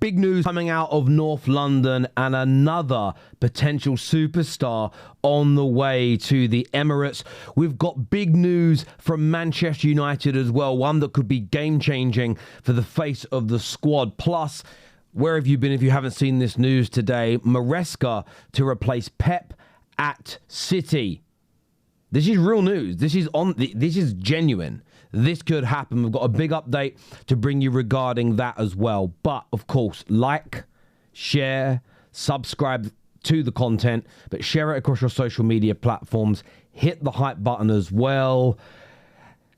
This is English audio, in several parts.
Big news coming out of North London and another potential superstar on the way to the Emirates. We've got big news from Manchester United as well, one that could be game-changing for the face of the squad. Plus, where have you been if you haven't seen this news today? Marsca to replace Pep at City. This is real news. This is genuine. This could happen. We've got a big update to bring you regarding that as well. But, of course, like, share, subscribe to the content, but share it across your social media platforms. Hit the hype button as well.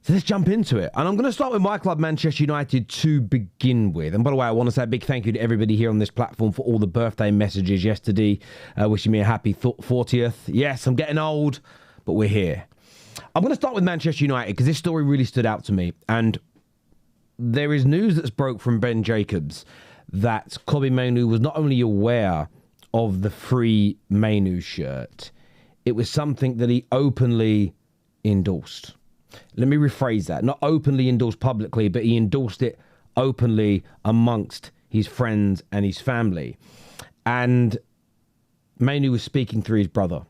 So let's jump into it. And I'm going to start with my club, Manchester United, to begin with. And by the way, I want to say a big thank you to everybody here on this platform for all the birthday messages yesterday, wishing me a happy 40th. Yes, I'm getting old, but we're here. I'm going to start with Manchester United because this story really stood out to me. And there is news that's broke from Ben Jacobs that Kobbie Mainoo was not only aware of the free Mainoo shirt, it was something that he openly endorsed. Let me rephrase that. Not openly endorsed publicly, but he endorsed it openly amongst his friends and his family. And Mainoo was speaking through his brother.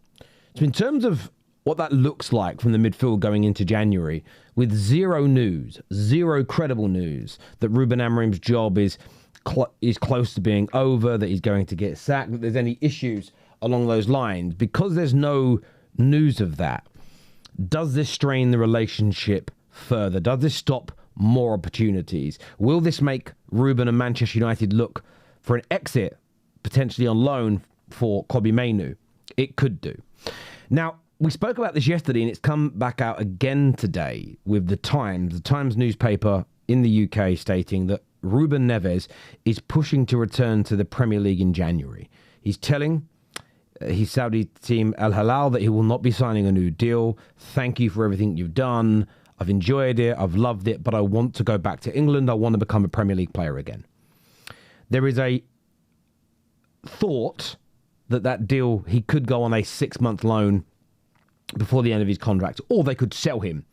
So in terms of what that looks like from the midfield going into January, with zero news, zero credible news that Ruben Amorim's job is close to being over, that he's going to get sacked, that there's any issues along those lines. Because there's no news of that, does this strain the relationship further? Does this stop more opportunities? Will this make Ruben and Manchester United look for an exit, potentially on loan, for Kobbie Mainoo? It could do. Now, we spoke about this yesterday, and it's come back out again today with the Times newspaper in the UK stating that Ruben Neves is pushing to return to the Premier League in January. He's telling his Saudi team Al Hilal that he will not be signing a new deal. Thank you for everything you've done. I've enjoyed it. I've loved it, but I want to go back to England. I want to become a Premier League player again. There is a thought that deal, he could go on a 6-month loan before the end of his contract, or they could sell him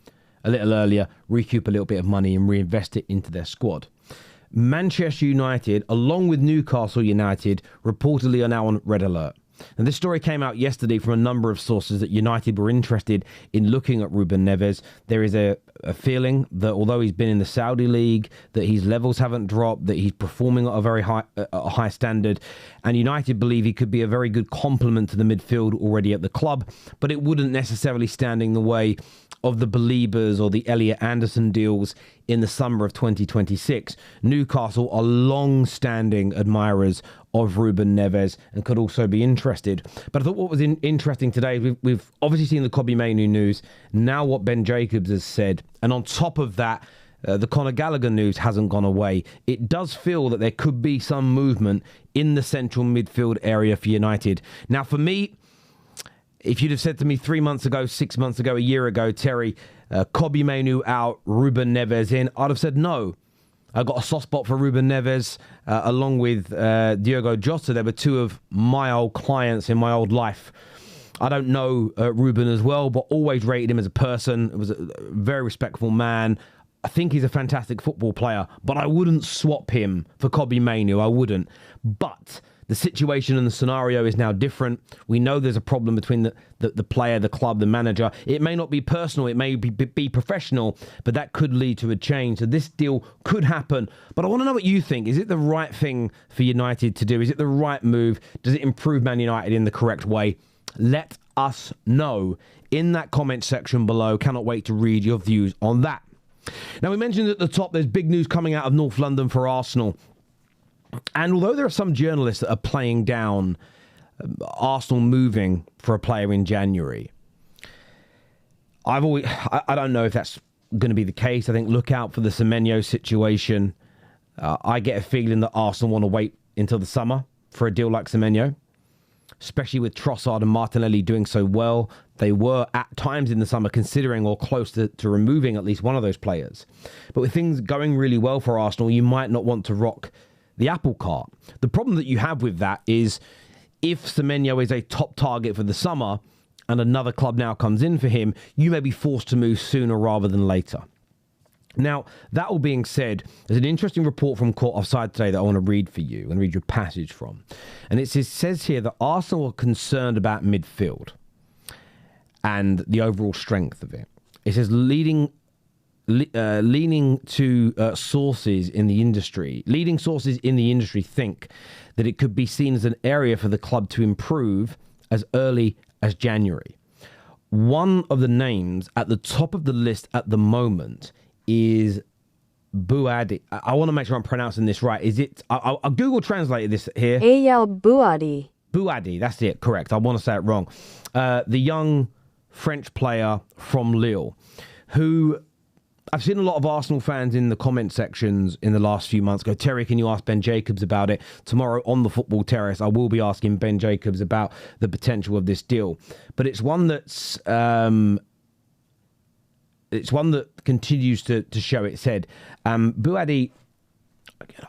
a little earlier, recoup a little bit of money and reinvest it into their squad. Manchester United, along with Newcastle United, reportedly are now on red alert. And this story came out yesterday from a number of sources that United were interested in looking at Ruben Neves. There is a feeling that although he's been in the Saudi League, that his levels haven't dropped, that he's performing at a very high standard. And United believe he could be a very good complement to the midfield already at the club, but it wouldn't necessarily stand in the way of the Beliebers or the Elliot Anderson deals in the summer of 2026. Newcastle are long-standing admirers of Ruben Neves and could also be interested. But I thought what was interesting today, we've obviously seen the Kobbie Mainoo news, now what Ben Jacobs has said, and on top of that, the Conor Gallagher news hasn't gone away. It does feel that there could be some movement in the central midfield area for United. Now, for me, if you'd have said to me 3 months ago, 6 months ago, a year ago, Terry, Kobbie Mainoo out, Ruben Neves in, I'd have said no. I got a soft spot for Ruben Neves, along with Diogo Jota. They were two of my old clients in my old life. I don't know Ruben as well, but always rated him as a person. He was a very respectful man. I think he's a fantastic football player, but I wouldn't swap him for Kobbie Mainoo. I wouldn't. But the situation and the scenario is now different. We know there's a problem between the player, the club, the manager. It may not be personal, it may be professional, but that could lead to a change. So this deal could happen. But I want to know what you think. Is it the right thing for United to do? Is it the right move? Does it improve Man United in the correct way? Let us know in that comment section below. Cannot wait to read your views on that. Now, we mentioned at the top there's big news coming out of North London for Arsenal. And although there are some journalists that are playing down Arsenal moving for a player in January, I don't know if that's going to be the case. I think look out for the Semenyo situation. I get a feeling that Arsenal want to wait until the summer for a deal like Semenyo, especially with Trossard and Martinelli doing so well. They were at times in the summer considering or close to removing at least one of those players. But with things going really well for Arsenal, you might not want to rock the apple cart. The problem that you have with that is if Semenyo is a top target for the summer and another club now comes in for him, you may be forced to move sooner rather than later. Now, that all being said, there's an interesting report from Caught Offside today that I want to read for you and read you a passage from. And it says here that Arsenal are concerned about midfield and the overall strength of it. It says leading sources in the industry, leading sources in the industry think that it could be seen as an area for the club to improve as early as January. One of the names at the top of the list at the moment is Buadi. I want to make sure I'm pronouncing this right. Is it? I'll Google translated this here. Eyal Buadi. Buadi, that's it. Correct. I want to say it wrong. The young French player from Lille, who I've seen a lot of Arsenal fans in the comment sections in the last few months go, Terry, can you ask Ben Jacobs about it? Tomorrow on the Football Terrace, I will be asking Ben Jacobs about the potential of this deal. But it's one that's continues to show its head. Buadi,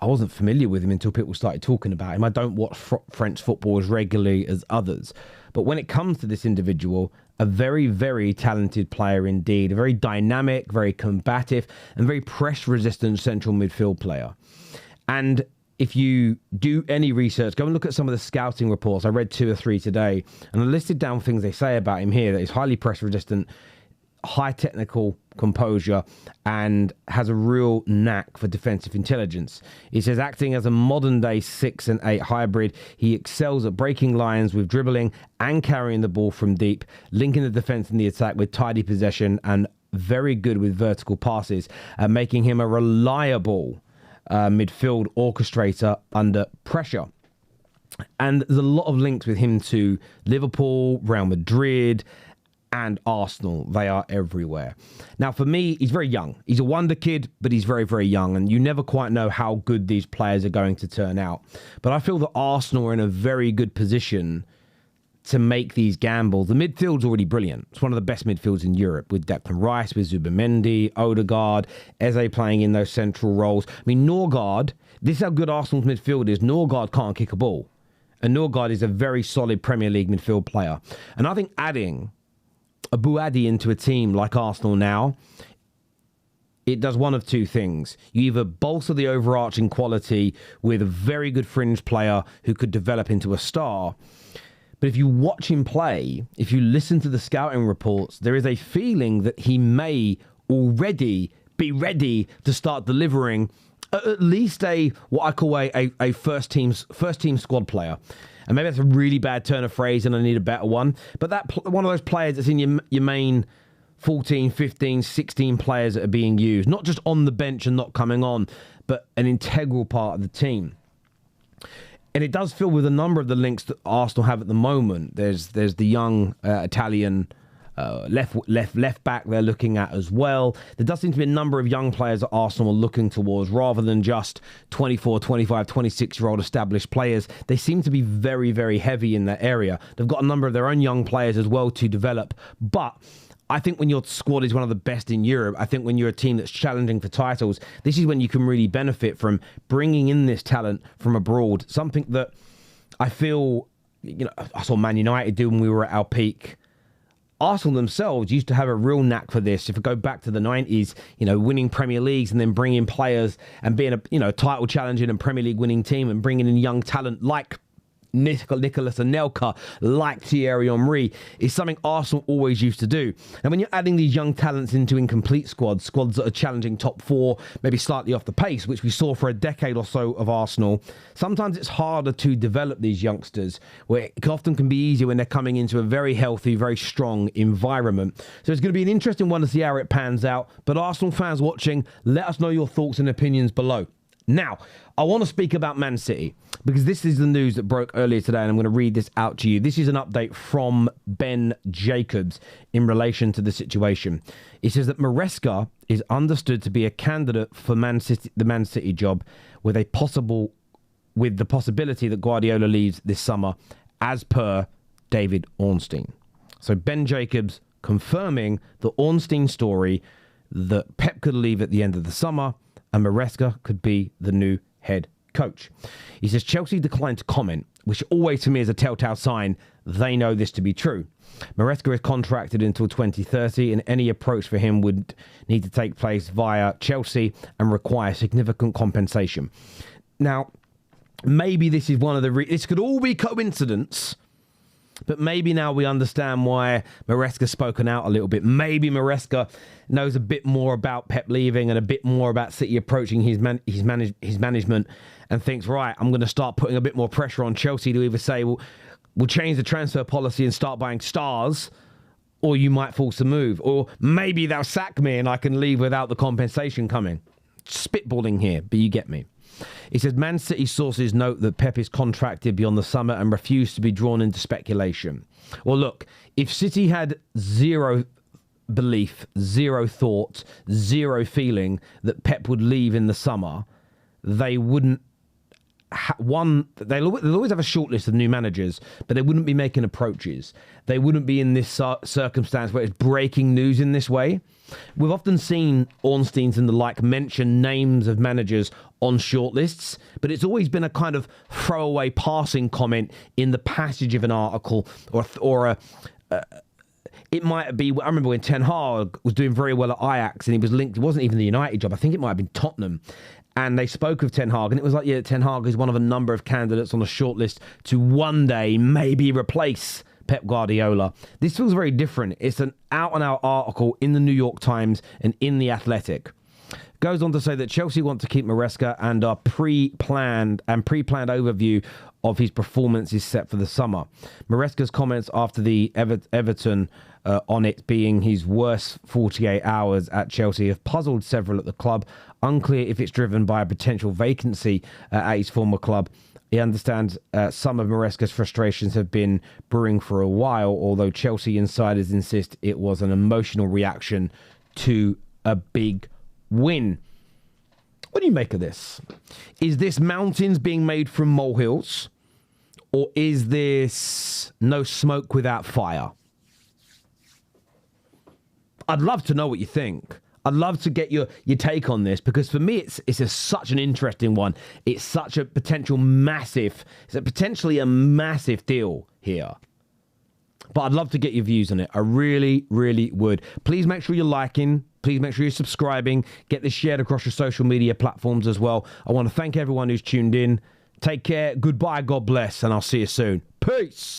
I wasn't familiar with him until people started talking about him. I don't watch French football as regularly as others. But when it comes to this individual, a very, very talented player indeed, a very dynamic, very combative, and very press-resistant central midfield player. And if you do any research, go and look at some of the scouting reports. I read 2 or 3 today, and I listed down things they say about him here, that he's highly press-resistant, high technical composure, and has a real knack for defensive intelligence. He says, acting as a modern-day 6 and 8 hybrid, he excels at breaking lines with dribbling and carrying the ball from deep, linking the defence and the attack with tidy possession, and very good with vertical passes, making him a reliable midfield orchestrator under pressure. And there's a lot of links with him to Liverpool, Real Madrid, and Arsenal. They are everywhere. Now, for me, he's very young. He's a wonder kid, but he's very, very young, and you never quite know how good these players are going to turn out. But I feel that Arsenal are in a very good position to make these gambles. The midfield's already brilliant. It's one of the best midfields in Europe, with Declan Rice, with Zubimendi, Odegaard, Eze playing in those central roles. I mean, Norgard, this is how good Arsenal's midfield is. Norgard can't kick a ball. And Norgard is a very solid Premier League midfield player. And I think adding a Buadi into a team like Arsenal now, it does one of 2 things. You either bolster the overarching quality with a very good fringe player who could develop into a star, but if you watch him play, if you listen to the scouting reports, there is a feeling that he may already be ready to start delivering at least what I call a first team squad player. And maybe that's a really bad turn of phrase and I need a better one. But one of those players that's in your main 14, 15, 16 players that are being used. Not just on the bench and not coming on, but an integral part of the team. And it does feel with a number of the links that Arsenal have at the moment. There's the young Italian left back they're looking at as well. There does seem to be a number of young players that Arsenal are looking towards rather than just 24, 25, 26-year-old established players. They seem to be very, very heavy in that area. They've got a number of their own young players as well to develop. But I think when your squad is one of the best in Europe, I think when you're a team that's challenging for titles, this is when you can really benefit from bringing in this talent from abroad. Something that I feel, I saw Man United do when we were at our peak. Arsenal themselves used to have a real knack for this. If we go back to the 90s, winning Premier Leagues and then bringing players and being a title challenging and Premier League winning team and bringing in young talent like Nicolas Anelka, like Thierry Henry, is something Arsenal always used to do. And when you're adding these young talents into incomplete squads that are challenging top 4, maybe slightly off the pace, which we saw for a decade or so of Arsenal, sometimes it's harder to develop these youngsters, where it often can be easier when they're coming into a very healthy, very strong environment. So it's going to be an interesting one to see how it pans out. But Arsenal fans watching, let us know your thoughts and opinions below. Now, I want to speak about Man City because this is the news that broke earlier today, and I'm going to read this out to you. This is an update from Ben Jacobs in relation to the situation. He says that Marsca is understood to be a candidate for the Man City job with the possibility that Guardiola leaves this summer, as per David Ornstein. So Ben Jacobs confirming the Ornstein story that Pep could leave at the end of the summer and Marsca could be the new head coach. He says Chelsea declined to comment, which always to me is a telltale sign they know this to be true. Marsca is contracted until 2030, and any approach for him would need to take place via Chelsea and require significant compensation. Now, maybe this is one of the... this could all be coincidence, but maybe now we understand why Marsca's spoken out a little bit. Maybe Marsca knows a bit more about Pep leaving and a bit more about City approaching his management and thinks, right, I'm going to start putting a bit more pressure on Chelsea to either say, well, we'll change the transfer policy and start buying stars, or you might force to move. Or maybe they'll sack me and I can leave without the compensation coming. Spitballing here, but you get me. He says, Man City sources note that Pep is contracted beyond the summer and refused to be drawn into speculation. Well, look, if City had zero belief, zero thought, zero feeling that Pep would leave in the summer, they wouldn't they'll always have a short list of new managers, but they wouldn't be making approaches. They wouldn't be in this circumstance where it's breaking news in this way. We've often seen Ornsteins and the like mention names of managers on shortlists, but it's always been a kind of throwaway passing comment in the passage of an article it might be... I remember when Ten Hag was doing very well at Ajax and he was linked... It wasn't even the United job. I think it might have been Tottenham. And they spoke of Ten Hag, and it was like, yeah, Ten Hag is one of a number of candidates on the shortlist to one day maybe replace Pep Guardiola. This feels very different. It's an out-and-out article in the New York Times and in The Athletic. Goes on to say that Chelsea want to keep Marsca and are pre-planned overview of his performance is set for the summer. Maresca's comments after the Everton on it being his worst 48 hours at Chelsea have puzzled several at the club. Unclear if it's driven by a potential vacancy at his former club. He understands some of Maresca's frustrations have been brewing for a while, although Chelsea insiders insist it was an emotional reaction to a big win. What do you make of this? Is this mountains being made from molehills? Or is this no smoke without fire? I'd love to know what you think. I'd love to get your take on this, because for me it's such an interesting one. It's such a potentially a massive deal here. But I'd love to get your views on it. I really, really would. Please make sure you're liking. Please make sure you're subscribing. Get this shared across your social media platforms as well. I want to thank everyone who's tuned in. Take care. Goodbye. God bless. And I'll see you soon. Peace.